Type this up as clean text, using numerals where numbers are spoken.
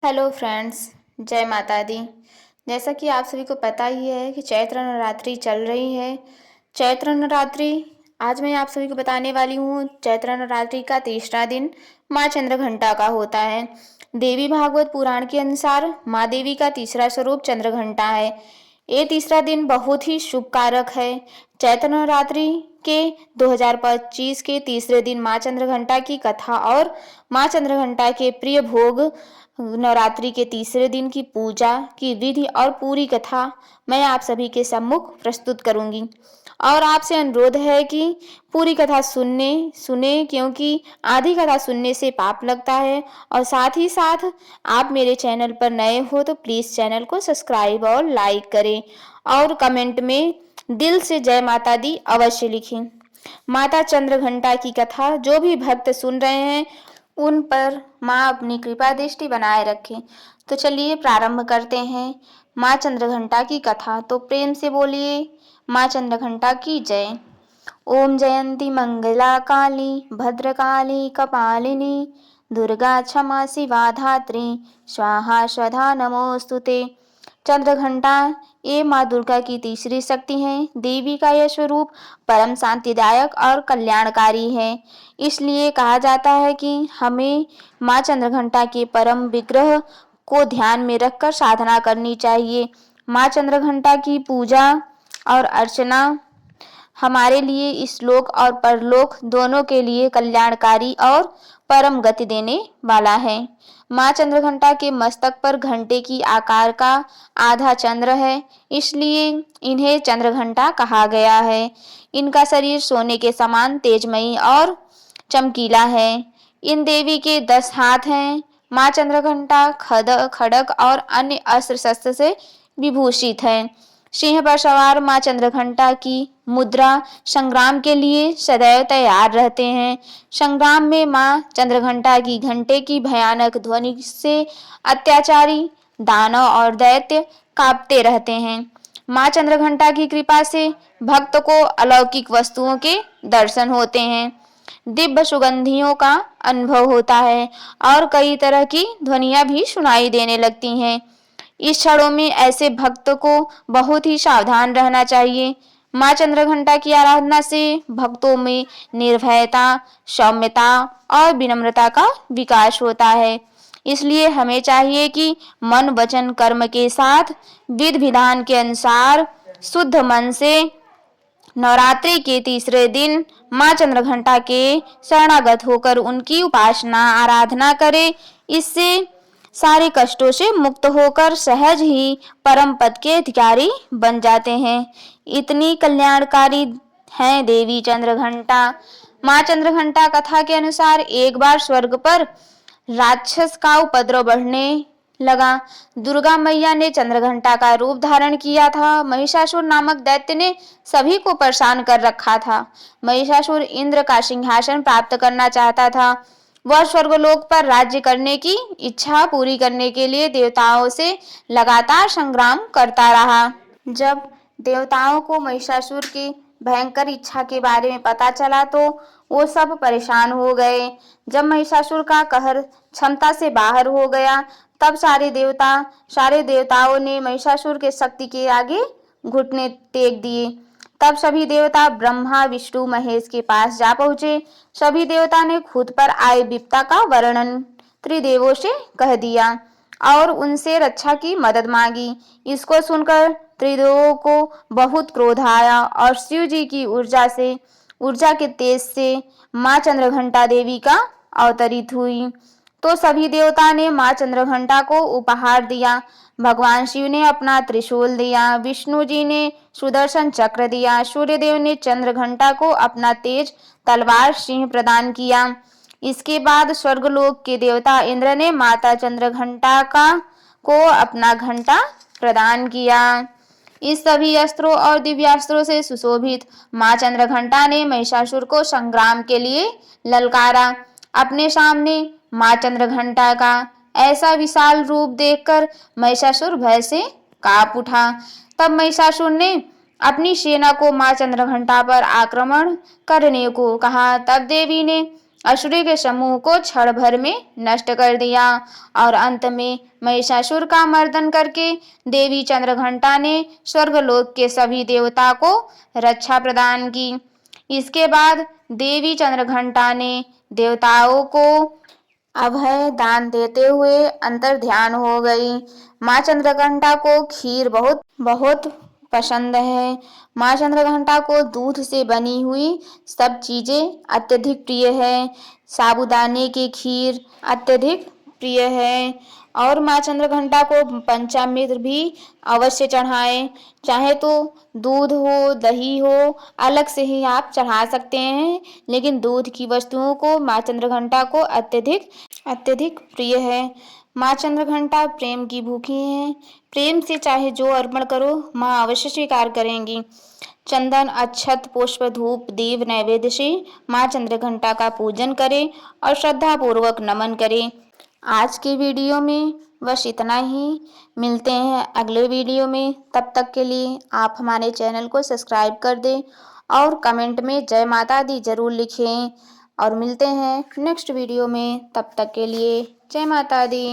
Hello friends, जय माता दी। जैसा कि आप सभी को पता ही है कि चैत्र नवरात्रि चल रही है। चैत्र नवरात्रि आज मैं आप सभी को बताने वाली हूँ। चैत्र नवरात्रि का तीसरा दिन माँ चंद्रघंटा का होता है। देवी भागवत पुराण के अनुसार माँ देवी का तीसरा स्वरूप चंद्रघंटा है। ये तीसरा दिन बहुत ही शुभ कारक है। चैत्र नवरात्रि के 2025 के तीसरे दिन माँ चंद्रघंटा की कथा और माँ चंद्रघंटा के प्रिय भोग नवरात्रि के तीसरे दिन की पूजा की विधि और पूरी कथा मैं आप सभी के सम्मुख प्रस्तुत करूंगी और आपसे अनुरोध है कि पूरी कथा सुने क्योंकि आधी कथा सुनने से पाप लगता है। और साथ ही साथ आप मेरे चैनल पर नए हो तो प्लीज़ चैनल को सब्सक्राइब और लाइक करें और कमेंट में दिल से जय माता दी अवश्य लिखें। माता चंद्रघंटा की कथा जो भी भक्त सुन रहे हैं उन पर माँ अपनी कृपा दृष्टि बनाए रखे। तो चलिए प्रारंभ करते हैं माँ चंद्रघंटा की कथा। तो प्रेम से बोलिए माँ चंद्रघंटा की जय। ओम जयंती मंगला काली भद्रकाली कपालिनी दुर्गा क्षमा शिवा धात्री स्वाहा स्वधा नमोस्तुते। चंद्रघंटा ये माँ दुर्गा की तीसरी शक्ति है। देवी का यह स्वरूप परम शांतिदायक और कल्याणकारी है। इसलिए कहा जाता है कि हमें माँ चंद्रघंटा के परम विग्रह को ध्यान में रखकर साधना करनी चाहिए। माँ चंद्रघंटा की पूजा और अर्चना हमारे लिए इस लोक और परलोक दोनों के लिए कल्याणकारी और परम गति देने वाला है। माँ चंद्रघंटा के मस्तक पर घंटे की आकार का आधा चंद्र है, इसलिए इन्हें चंद्रघंटा कहा गया है। इनका शरीर सोने के समान तेजमयी और चमकीला है। इन देवी के 10 हाथ हैं। माँ चंद्रघंटा खड़ग और अन्य अस्त्र शस्त्र से विभूषित है। सिंह पर सवार माँ चंद्रघंटा की मुद्रा संग्राम के लिए सदैव तैयार रहते हैं। संग्राम में माँ चंद्रघंटा की घंटे की भयानक ध्वनि से अत्याचारी दानव और दैत्य कांपते रहते हैं। माँ चंद्रघंटा की कृपा से भक्त को अलौकिक वस्तुओं के दर्शन होते हैं, दिव्य सुगंधियों का अनुभव होता है और कई तरह की ध्वनियां भी सुनाई देने लगती हैं। इस क्षणों में ऐसे भक्त को बहुत ही सावधान रहना चाहिए। माँ चंद्रघंटा की आराधना से भक्तों में निर्भयता, सौम्यता और विनम्रता का विकास होता है। इसलिए हमें चाहिए कि मन वचन कर्म के साथ विधि विधान के अनुसार शुद्ध मन से नवरात्रि के तीसरे दिन माँ चंद्रघंटा के शरणागत होकर उनकी उपासना आराधना करें। इससे सारे कष्टों से मुक्त होकर सहज ही परम पद के अधिकारी बन जाते हैं। इतनी कल्याणकारी हैं देवी चंद्रघंटा। माँ चंद्रघंटा कथा के अनुसार एक बार स्वर्ग पर राक्षस का उपद्रव बढ़ने लगा। दुर्गा मैया ने चंद्रघंटा का रूप धारण किया था। महिषासुर नामक दैत्य ने सभी को परेशान कर रखा था। महिषासुर इंद्र का सिंहासन प्राप्त करना चाहता था। वह स्वर्गलोक पर राज्य करने की इच्छा पूरी करने के लिए देवताओं से लगातार संग्राम करता रहा। जब देवताओं को महिषासुर की भयंकर इच्छा के बारे में पता चला तो वो सब परेशान हो गए। जब महिषासुर का कहर क्षमता से बाहर हो गया तब सारे देवताओं ने महिषासुर के शक्ति के आगे घुटने टेक दिए। तब सभी देवता ब्रह्मा विष्णु महेश के पास जा पहुंचे। सभी देवता ने खुद पर आए विपदा का वर्णन त्रिदेवों से कह दिया और उनसे रक्षा की मदद मांगी। इसको सुनकर त्रिदेवों को बहुत क्रोध आया और शिव जी की ऊर्जा के तेज से माँ चंद्रघंटा देवी का अवतरित हुई। तो सभी देवता ने माँ चंद्रघंटा को उपहार दिया। भगवान शिव ने अपना त्रिशूल दिया, विष्णु जी ने सुदर्शन चक्र दिया, सूर्यदेव ने चंद्रघंटा को अपना तेज तलवार सिंह प्रदान किया। इसके बाद स्वर्गलोक के देवता इंद्र ने माता चंद्रघंटा को अपना घंटा प्रदान किया। इस सभी अस्त्रों और दिव्यास्त्रों से सुशोभित माँ चंद्रघंटा ने महिषासुर को संग्राम के लिए ललकारा। अपने सामने माँ चंद्रघंटा का ऐसा विशाल रूप देखकर महिषासुर भय से कांप उठा। तब महिषासुर ने अपनी सेना को माँ चंद्रघंटा पर आक्रमण करने को कहा। तब देवी ने असुरी के समूह को क्षण भर में नष्ट कर दिया और अंत में महिषासुर का मर्दन करके देवी चंद्रघंटा ने स्वर्गलोक के सभी देवता को रक्षा प्रदान की। इसके बाद देवी चंद्रघंटा ने देवताओं को अभय दान देते हुए अंतर ध्यान हो गई। माँ चंद्रघंटा को खीर बहुत बहुत पसंद है। माँ चंद्रघंटा को दूध से बनी हुई सब चीजें अत्यधिक प्रिय है। साबूदाने की खीर अत्यधिक प्रिय है और माँ चंद्रघंटा को पंचामृत भी अवश्य चढ़ाएं। चाहे तो दूध हो दही हो अलग से ही आप चढ़ा सकते हैं, लेकिन दूध की वस्तुओं को माँ चंद्रघंटा को अत्यधिक अत्यधिक प्रिय है। माँ चंद्रघंटा प्रेम की भूखी हैं। प्रेम से चाहे जो अर्पण करो माँ अवश्य स्वीकार करेंगी। चंदन अक्षत पुष्प धूप दीप नैवेद्य से माँ चंद्रघंटा का पूजन करें और श्रद्धा पूर्वक नमन करें। आज की वीडियो में बस इतना ही। मिलते हैं अगले वीडियो में। तब तक के लिए आप हमारे चैनल को सब्सक्राइब कर दें और कमेंट में जय माता दी जरूर लिखें और मिलते हैं नेक्स्ट वीडियो में। तब तक के लिए जय माता दी।